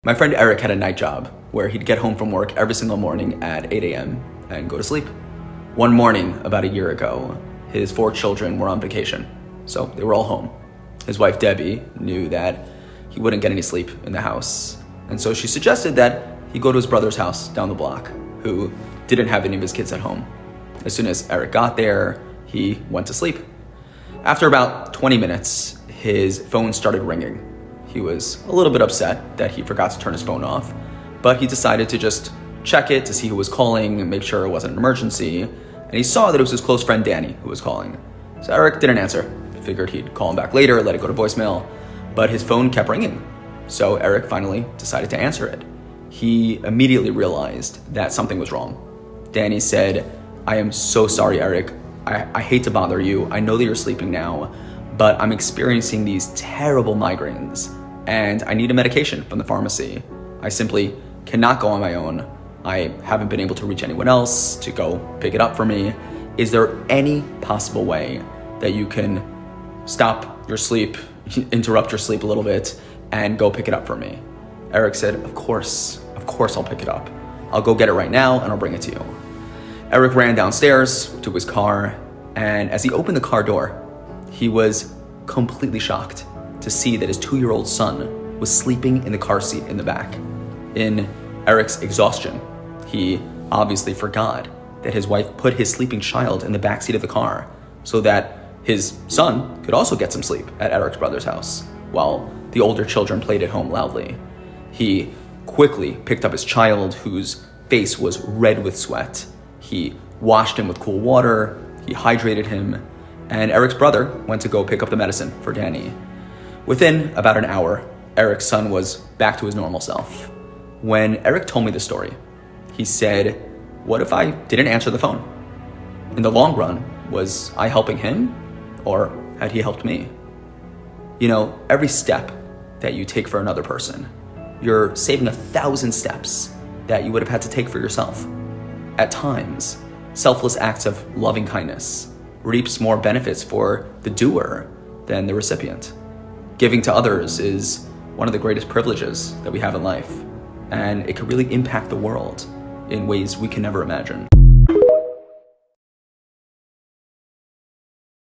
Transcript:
My friend Eric had a night job where he'd get home from work every single morning at 8 a.m. and go to sleep. One morning, about a year ago, his 4 children were on vacation, so they were all home. His wife Debbie knew that he wouldn't get any sleep in the house, and so she suggested that he go to his brother's house down the block, who didn't have any of his kids at home. As soon as Eric got there, he went to sleep. After about 20 minutes, his phone started ringing. He was a little bit upset that he forgot to turn his phone off, but he decided to just check it to see who was calling and make sure it wasn't an emergency, and he saw that it was his close friend Danny who was calling. So Eric didn't answer. He figured he'd call him back later, let it go to voicemail, but his phone kept ringing. So Eric finally decided to answer it. He immediately realized that something was wrong. Danny said, "I am so sorry, Eric. I hate to bother you. I know that you're sleeping now, but I'm experiencing these terrible migraines, and I need a medication from the pharmacy. I simply cannot go on my own. I haven't been able to reach anyone else to go pick it up for me. Is there any possible way that you can stop your sleep, interrupt your sleep a little bit, and go pick it up for me?" Eric said, of course I'll pick it up. I'll go get it right now and I'll bring it to you." Eric ran downstairs to his car, and as he opened the car door, he was completely shocked to see that his 2-year-old son was sleeping in the car seat in the back. In Eric's exhaustion, he obviously forgot that his wife put his sleeping child in the backseat of the car so that his son could also get some sleep at Eric's brother's house, while the older children played at home loudly. He quickly picked up his child, whose face was red with sweat. He washed him with cool water, he hydrated him, and Eric's brother went to go pick up the medicine for Danny. Within about an hour, Eric's son was back to his normal self. When Eric told me the story, he said, "What if I didn't answer the phone? In the long run, was I helping him, or had he helped me?" You know, every step that you take for another person, you're saving 1,000 steps that you would have had to take for yourself. At times, selfless acts of loving kindness reaps more benefits for the doer than the recipient. Giving to others is one of the greatest privileges that we have in life, and it can really impact the world in ways we can never imagine.